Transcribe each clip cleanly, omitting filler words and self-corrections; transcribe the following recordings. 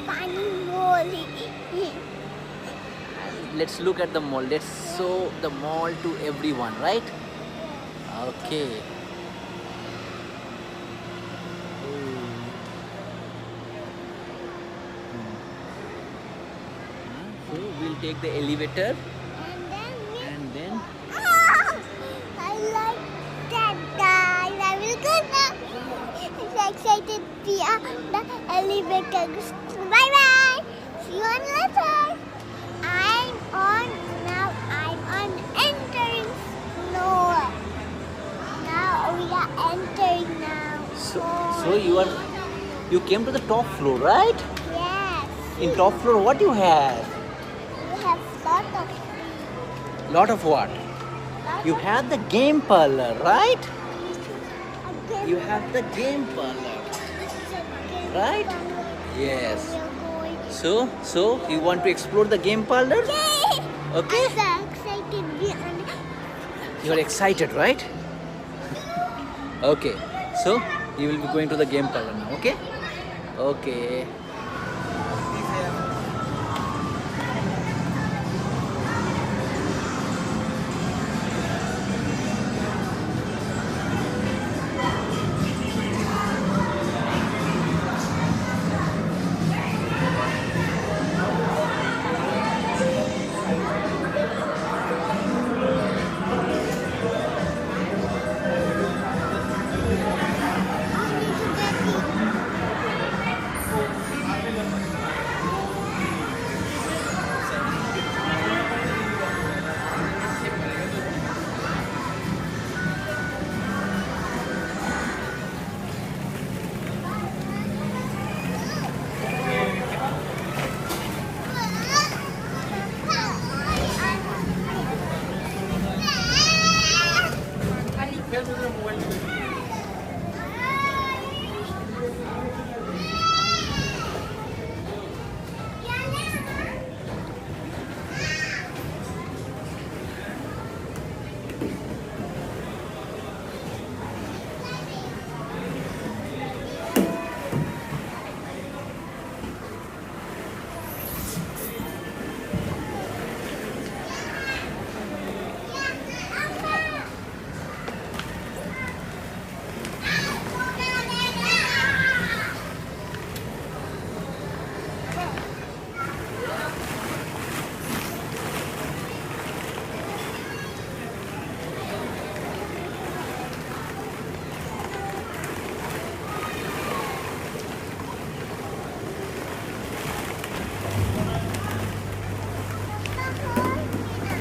Funny mall. Let's look at the mall. Let's show the mall to everyone, right? Okay. So we'll take the elevator and then I like that guys. I will go now. I'm excited to be on the elevator. Bye bye. See you on later. I'm on entering floor. Now we are entering now. so you came to the top floor, right? Yes. In top floor, what you have? We have lot of Lot of what? You have the game parlor, right? You have the game parlor, right? Yes. So you want to explore the game parlor? Okay. I'm so excited to be on. You are excited, right? Okay. So you will be going to the game parlor now. Okay. Okay.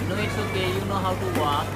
No, it's okay. You know how to walk.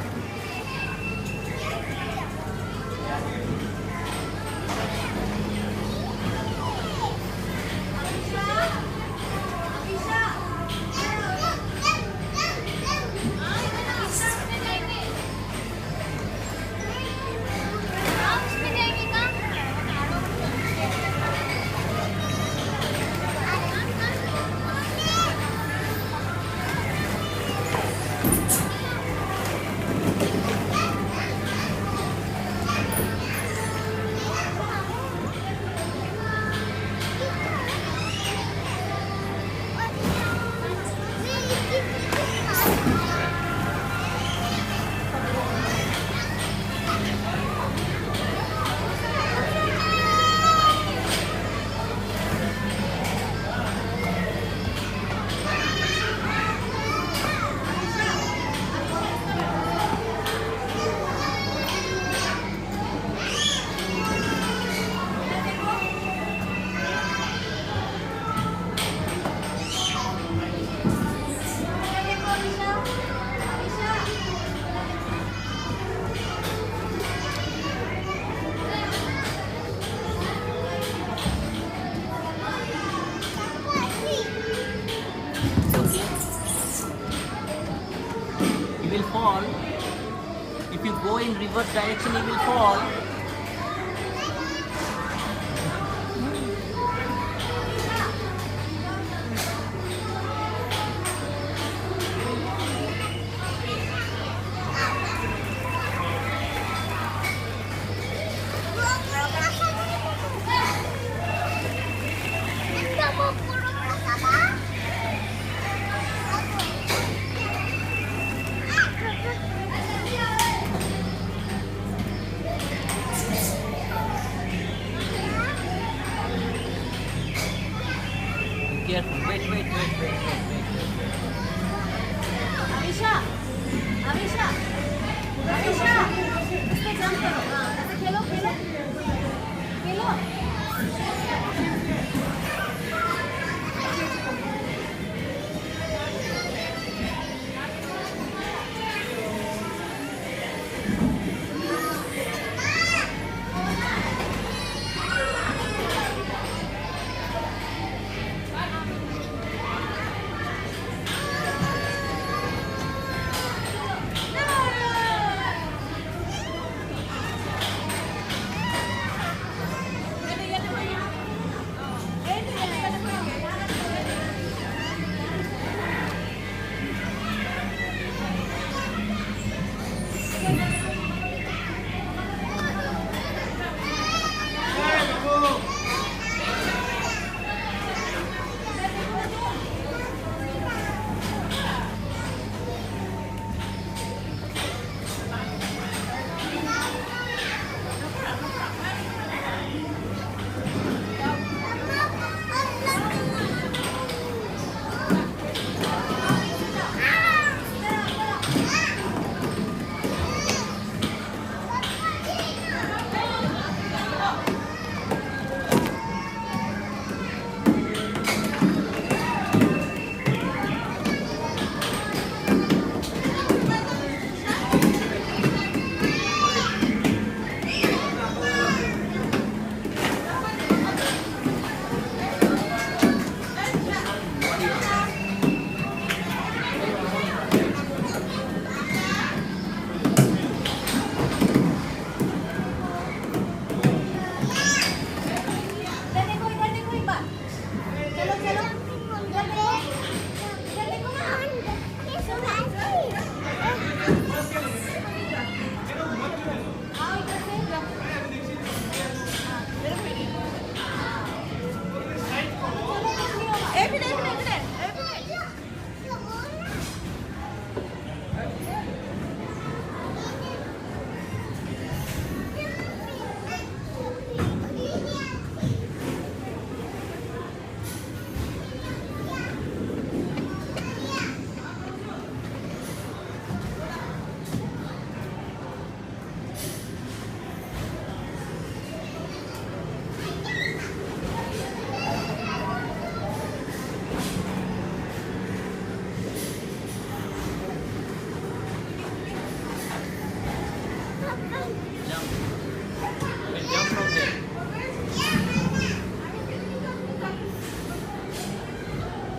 You will fall. If you go in reverse direction, you will fall. careful. Wait. Amisha Amisha Amisha इस पे jump करो हाँ ऐसे खेलो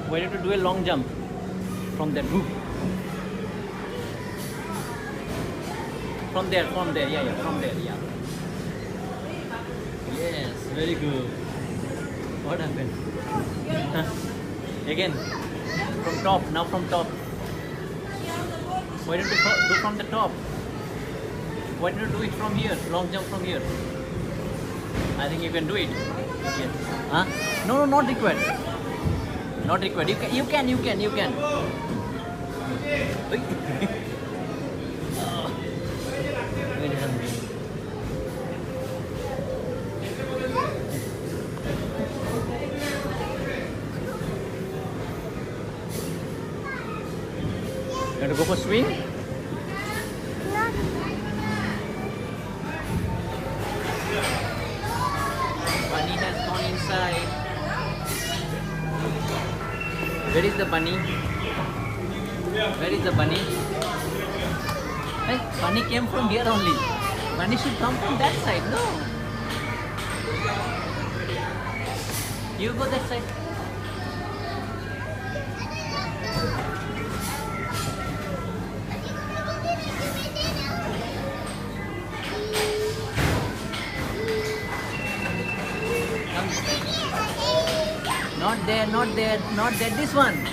Why don't you do a long jump from there? Whoop. From there, yeah, from there, yeah. Yes, very good. What happened? Again, from top, now from top. Why don't you do from the top? Why don't you do it from here? Long jump from here. I think you can do it. Yes. Huh? No, not required. Not required. You can. Wait. You want to go for swing? Bunny has gone inside. Where is the bunny? Where is the bunny? Hey, bunny came from here only. Bunny should come from that side, no? You go that side. Not there, this one.